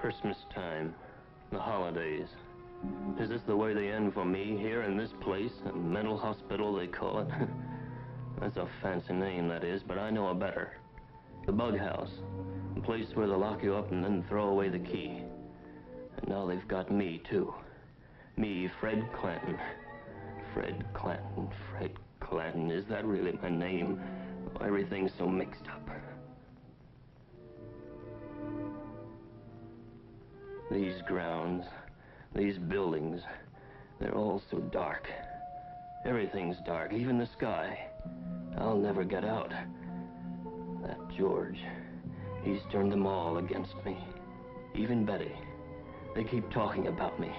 Christmas time, the holidays. Is this the way they end for me here in this place, a mental hospital they call it? That's a fancy name, that is, but I know a better. The bug house, a place where they'll lock you up and then throw away the key. And now they've got me, too. Me, Fred Clanton. Fred Clanton, Fred Clanton. Is that really my name? Oh, everything's so mixed up. These grounds, these buildings, they're all so dark. Everything's dark, even the sky. I'll never get out. That George, he's turned them all against me. Even Betty. They keep talking about me.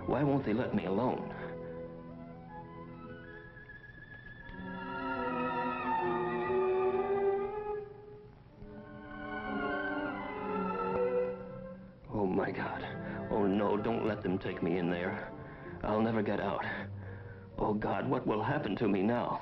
Why won't they let me alone? Oh, my God. Oh, no, don't let them take me in there. I'll never get out. Oh, God, what will happen to me now?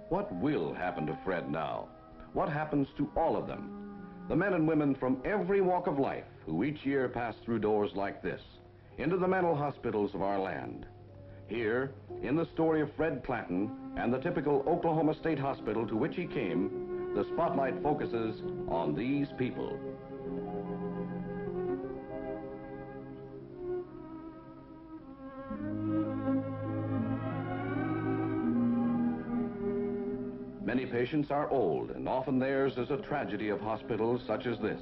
What will happen to Fred now? What happens to all of them? The men and women from every walk of life who each year pass through doors like this, into the mental hospitals of our land. Here, in the story of Fred Clanton and the typical Oklahoma State Hospital to which he came, the spotlight focuses on these people. Many patients are old, and often theirs is a tragedy of hospitals such as this.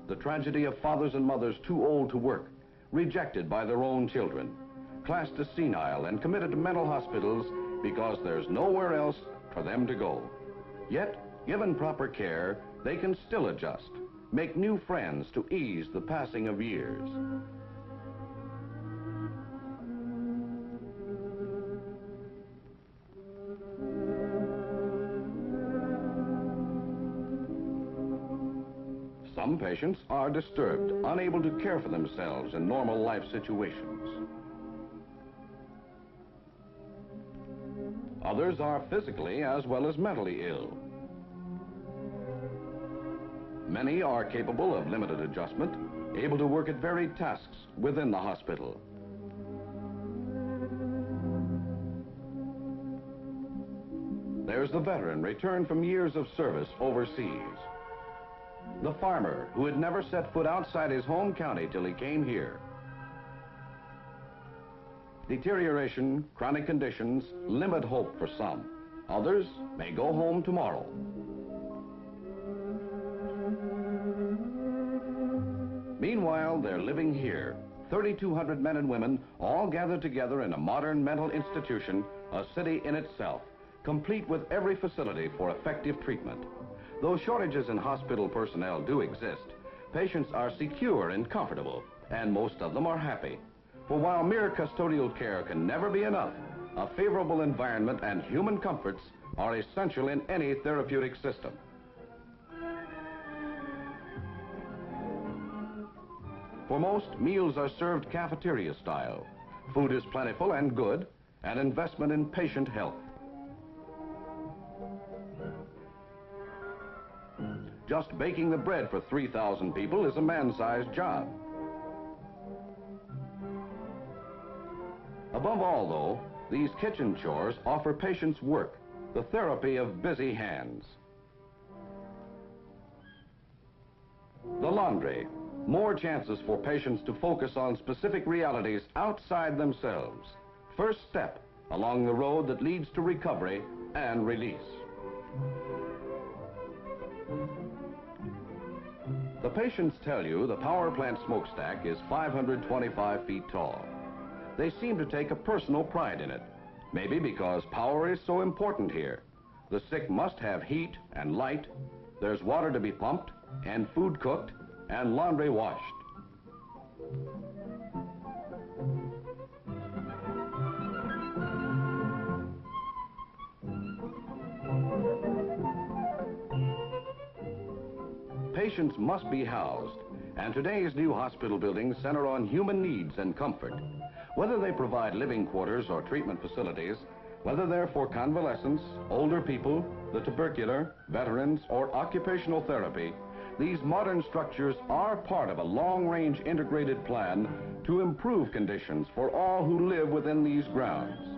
The tragedy of fathers and mothers too old to work, rejected by their own children, classed as senile and committed to mental hospitals because there's nowhere else for them to go. Yet, given proper care, they can still adjust, make new friends to ease the passing of years. Some patients are disturbed, unable to care for themselves in normal life situations. Others are physically as well as mentally ill. Many are capable of limited adjustment, able to work at varied tasks within the hospital. There's the veteran returned from years of service overseas. The farmer who had never set foot outside his home county till he came here. Deterioration, chronic conditions limit hope for some. Others may go home tomorrow. Meanwhile, they're living here. 3,200 men and women all gathered together in a modern mental institution, a city in itself, complete with every facility for effective treatment. Though shortages in hospital personnel do exist, patients are secure and comfortable, and most of them are happy. For while mere custodial care can never be enough, a favorable environment and human comforts are essential in any therapeutic system. For most, meals are served cafeteria style. Food is plentiful and good, an investment in patient health. Just baking the bread for 3,000 people is a man-sized job. Above all, though, these kitchen chores offer patients work, the therapy of busy hands. The laundry, more chances for patients to focus on specific realities outside themselves. First step along the road that leads to recovery and release. The patients tell you the power plant smokestack is 525 feet tall. They seem to take a personal pride in it, maybe because power is so important here. The sick must have heat and light, there's water to be pumped, and food cooked, and laundry washed. Patients must be housed, and today's new hospital buildings center on human needs and comfort. Whether they provide living quarters or treatment facilities, whether they're for convalescents, older people, the tubercular, veterans, or occupational therapy, these modern structures are part of a long-range integrated plan to improve conditions for all who live within these grounds.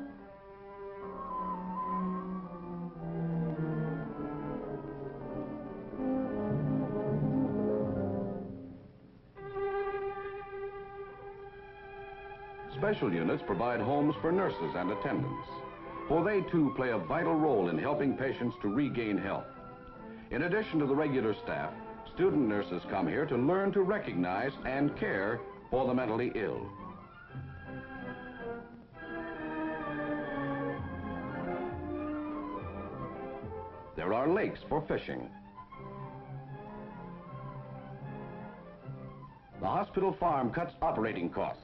Special units provide homes for nurses and attendants, for they too play a vital role in helping patients to regain health. In addition to the regular staff, student nurses come here to learn to recognize and care for the mentally ill. There are lakes for fishing. The hospital farm cuts operating costs,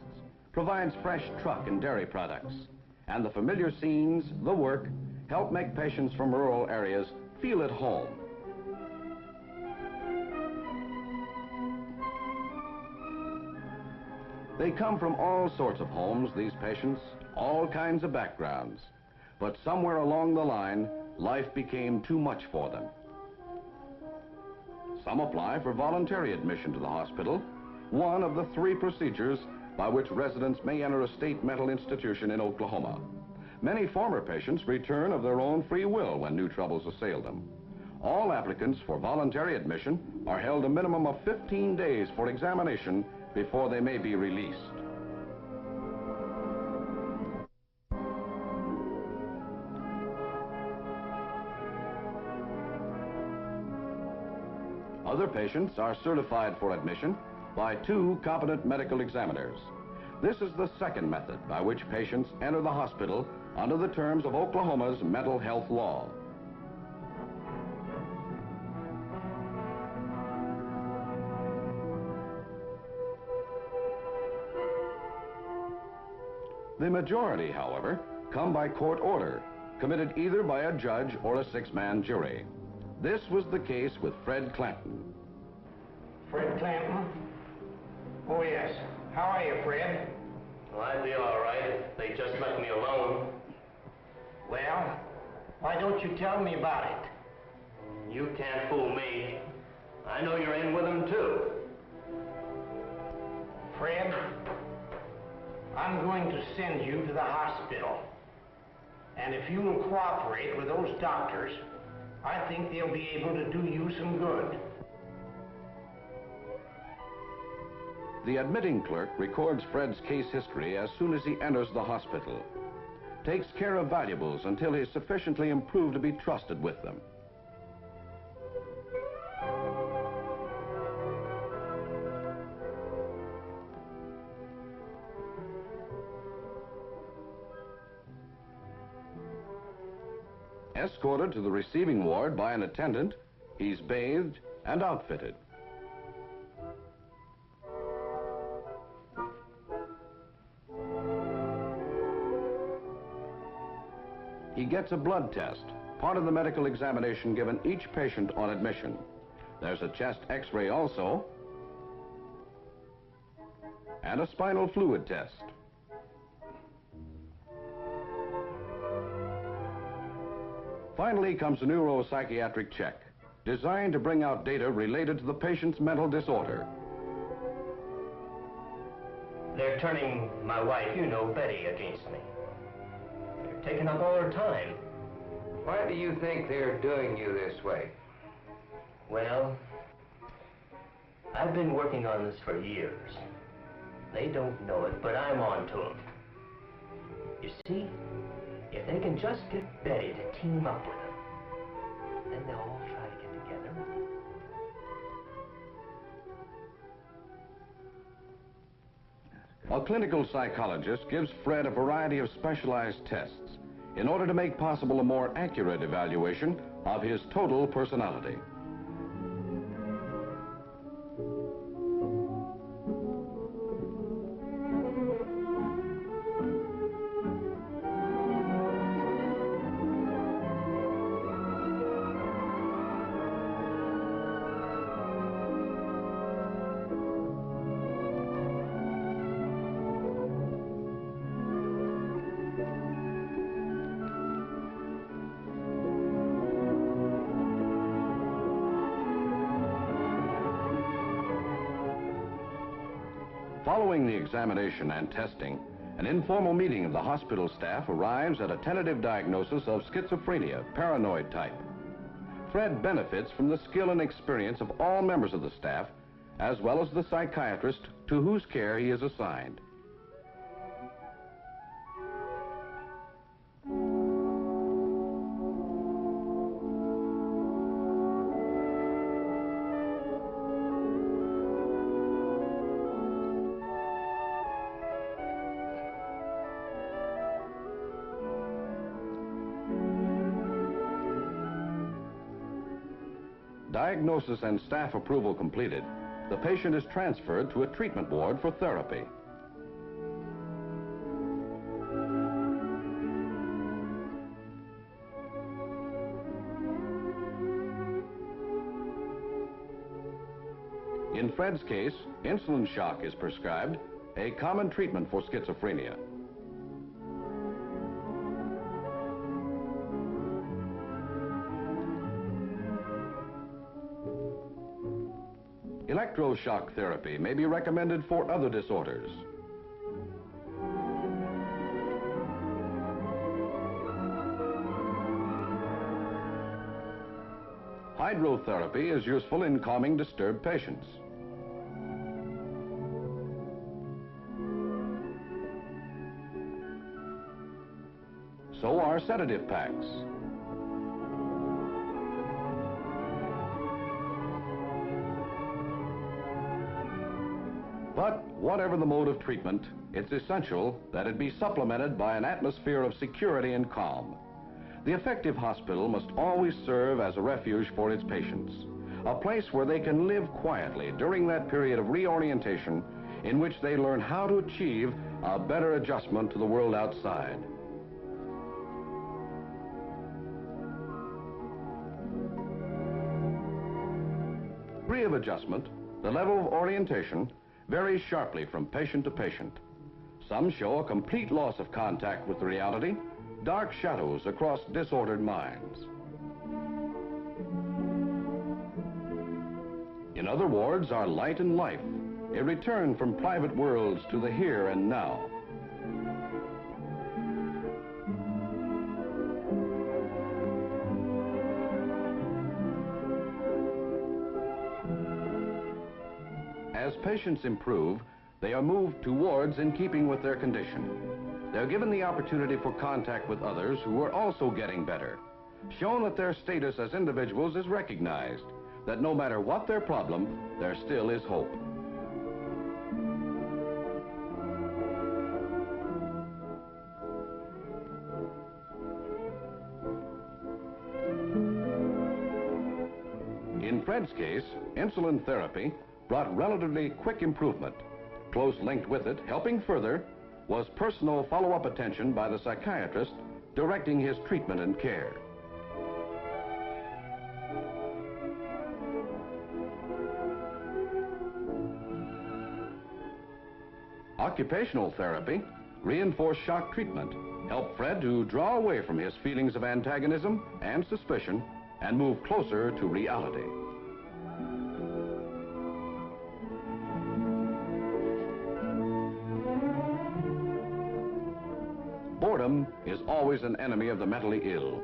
provides fresh truck and dairy products, and the familiar scenes, the work, help make patients from rural areas feel at home. They come from all sorts of homes, these patients, all kinds of backgrounds. But somewhere along the line, life became too much for them. Some apply for voluntary admission to the hospital, one of the 3 procedures by which residents may enter a state mental institution in Oklahoma. Many former patients return of their own free will when new troubles assail them. All applicants for voluntary admission are held a minimum of 15 days for examination before they may be released. Other patients are certified for admission by 2 competent medical examiners. This is the second method by which patients enter the hospital under the terms of Oklahoma's mental health law. The majority, however, come by court order, committed either by a judge or a 6-man jury. This was the case with Fred Clanton. Fred Clanton? Oh, yes. How are you, Fred? Well, I'd be all right if they just left me alone. Well, why don't you tell me about it? You can't fool me. I know you're in with them, too. Fred, I'm going to send you to the hospital. And if you will cooperate with those doctors, I think they'll be able to do you some good. The admitting clerk records Fred's case history as soon as he enters the hospital, takes care of valuables until he's sufficiently improved to be trusted with them. Escorted to the receiving ward by an attendant, he's bathed and outfitted. He gets a blood test, part of the medical examination given each patient on admission. There's a chest x-ray also, and a spinal fluid test. Finally comes a neuropsychiatric check, designed to bring out data related to the patient's mental disorder. They're turning my wife, you know, Betty, against me. They're taking up all her time. Why do you think they're doing you this way? Well, I've been working on this for years. They don't know it, but I'm on to them. You see, if they can just get Betty to team up with them, then they'll all try to get together. A clinical psychologist gives Fred a variety of specialized tests in order to make possible a more accurate evaluation of his total personality. Following the examination and testing, an informal meeting of the hospital staff arrives at a tentative diagnosis of schizophrenia, paranoid type. Fred benefits from the skill and experience of all members of the staff, as well as the psychiatrist to whose care he is assigned. Diagnosis and staff approval completed, the patient is transferred to a treatment ward for therapy. In Fred's case, insulin shock is prescribed, a common treatment for schizophrenia. Electroshock therapy may be recommended for other disorders. Hydrotherapy is useful in calming disturbed patients. So are sedative packs. But whatever the mode of treatment, it's essential that it be supplemented by an atmosphere of security and calm. The effective hospital must always serve as a refuge for its patients, a place where they can live quietly during that period of reorientation in which they learn how to achieve a better adjustment to the world outside. Degree of adjustment, the level of orientation, varies sharply from patient to patient. Some show a complete loss of contact with reality, dark shadows across disordered minds. In other wards are light and life, a return from private worlds to the here and now. As patients improve, they are moved to wards in keeping with their condition. They're given the opportunity for contact with others who are also getting better, shown that their status as individuals is recognized, that no matter what their problem, there still is hope. In Fred's case, insulin therapy brought relatively quick improvement. Close linked with it, helping further, was personal follow-up attention by the psychiatrist directing his treatment and care. Occupational therapy, reinforced shock treatment, helped Fred to draw away from his feelings of antagonism and suspicion and move closer to reality. Boredom is always an enemy of the mentally ill.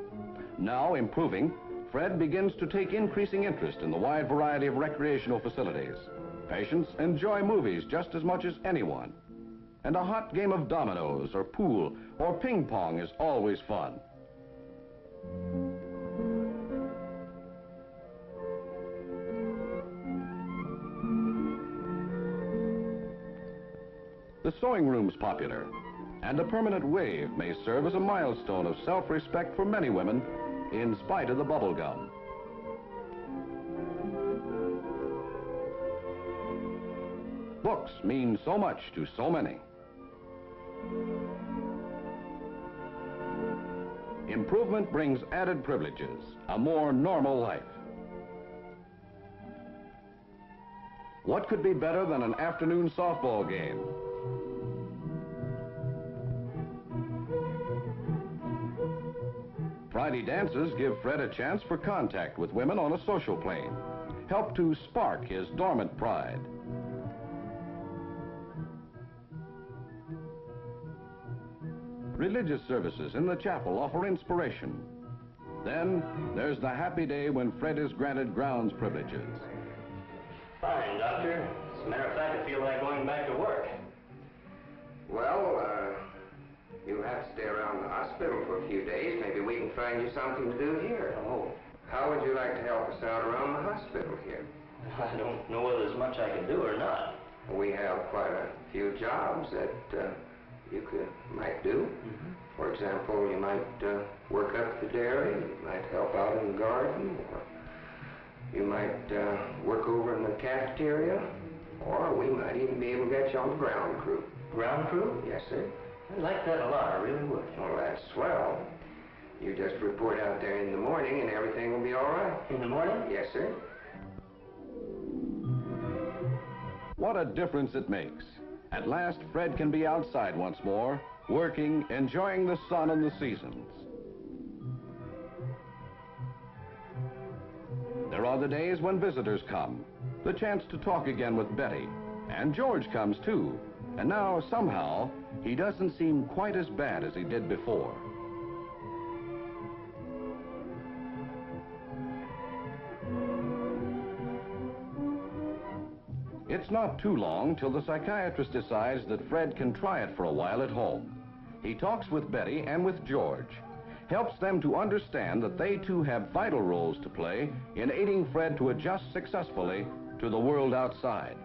Now improving, Fred begins to take increasing interest in the wide variety of recreational facilities. Patients enjoy movies just as much as anyone. And a hot game of dominoes or pool or ping pong is always fun. The sewing room's popular, and a permanent wave may serve as a milestone of self-respect for many women in spite of the bubble gum. Books mean so much to so many. Improvement brings added privileges, a more normal life. What could be better than an afternoon softball game? Friday dances give Fred a chance for contact with women on a social plane, help to spark his dormant pride. Religious services in the chapel offer inspiration. Then there's the happy day when Fred is granted grounds privileges. Fine, Doctor. As a matter of fact, I feel like going back to work. Well, you'll have to stay around the hospital for a few days. Maybe we can find you something to do here. Oh. How would you like to help us out around the hospital here? I don't know whether there's much I can do or not. We have quite a few jobs that you might do. Mm-hmm. For example, you might work up at the dairy, you might help out in the garden, or you might work over in the cafeteria, or we might even be able to get you on the ground crew. Ground crew? Yes, sir. I'd like that a lot, I really would. Well, that's swell. You just report out there in the morning and everything will be all right. In the morning? Yes, sir. What a difference it makes. At last, Fred can be outside once more, working, enjoying the sun and the seasons. There are the days when visitors come, the chance to talk again with Betty, and George comes too. And now, somehow, he doesn't seem quite as bad as he did before. It's not too long till the psychiatrist decides that Fred can try it for a while at home. He talks with Betty and with George, helps them to understand that they too have vital roles to play in aiding Fred to adjust successfully to the world outside.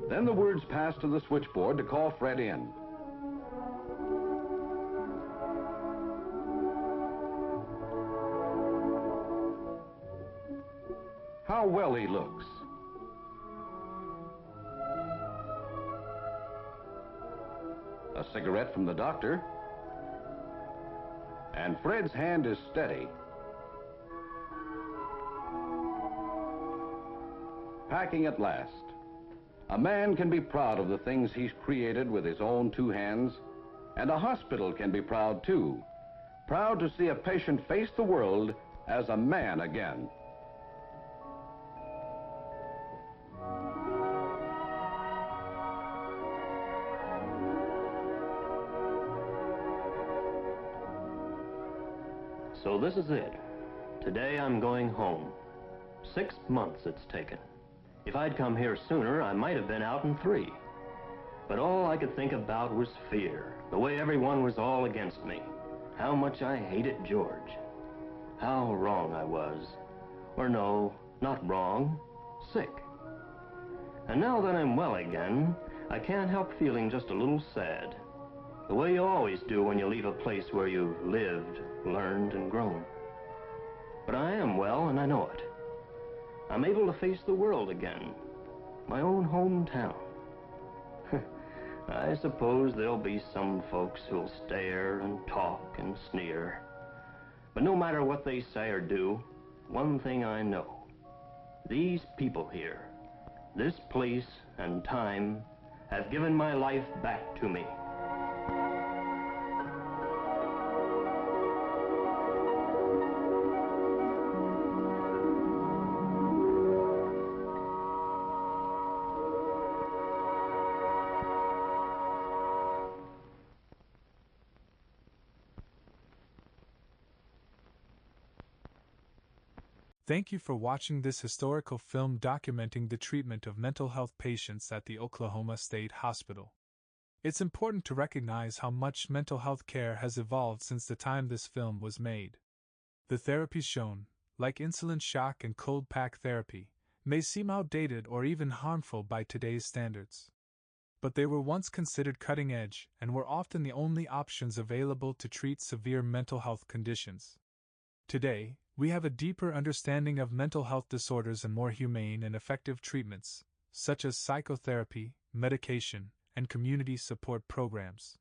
Then the words pass to the switchboard to call Fred in. How well he looks. A cigarette from the doctor. And Fred's hand is steady. Packing at last. A man can be proud of the things he's created with his own two hands, and a hospital can be proud too. Proud to see a patient face the world as a man again. So this is it. Today I'm going home. 6 months it's taken. If I'd come here sooner, I might have been out in 3. But all I could think about was fear. The way everyone was all against me. How much I hated George. How wrong I was. Or no, not wrong. Sick. And now that I'm well again, I can't help feeling just a little sad. The way you always do when you leave a place where you lived, learned, and grown. But I am well, and I know it. I'm able to face the world again. My own hometown. I suppose there'll be some folks who'll stare and talk and sneer. But no matter what they say or do, one thing I know. These people here, this place and time, have given my life back to me. Thank you for watching this historical film documenting the treatment of mental health patients at the Oklahoma State Hospital. It's important to recognize how much mental health care has evolved since the time this film was made. The therapies shown, like insulin shock and cold pack therapy, may seem outdated or even harmful by today's standards. But they were once considered cutting edge and were often the only options available to treat severe mental health conditions. Today, we have a deeper understanding of mental health disorders and more humane and effective treatments, such as psychotherapy, medication, and community support programs.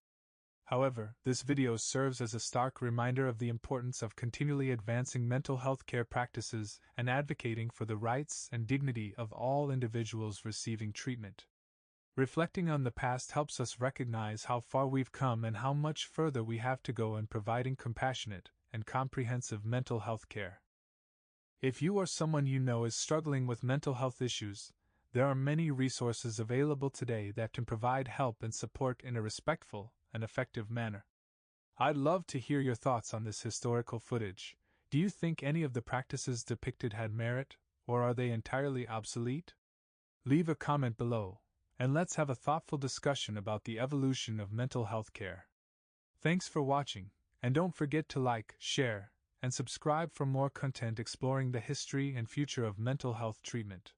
However, this video serves as a stark reminder of the importance of continually advancing mental health care practices and advocating for the rights and dignity of all individuals receiving treatment. Reflecting on the past helps us recognize how far we've come and how much further we have to go in providing compassionate and comprehensive mental health care. If you or someone you know is struggling with mental health issues, there are many resources available today that can provide help and support in a respectful and effective manner. I'd love to hear your thoughts on this historical footage. Do you think any of the practices depicted had merit, or are they entirely obsolete? Leave a comment below, and let's have a thoughtful discussion about the evolution of mental health care. Thanks for watching, and don't forget to like, share, and subscribe for more content exploring the history and future of mental health treatment.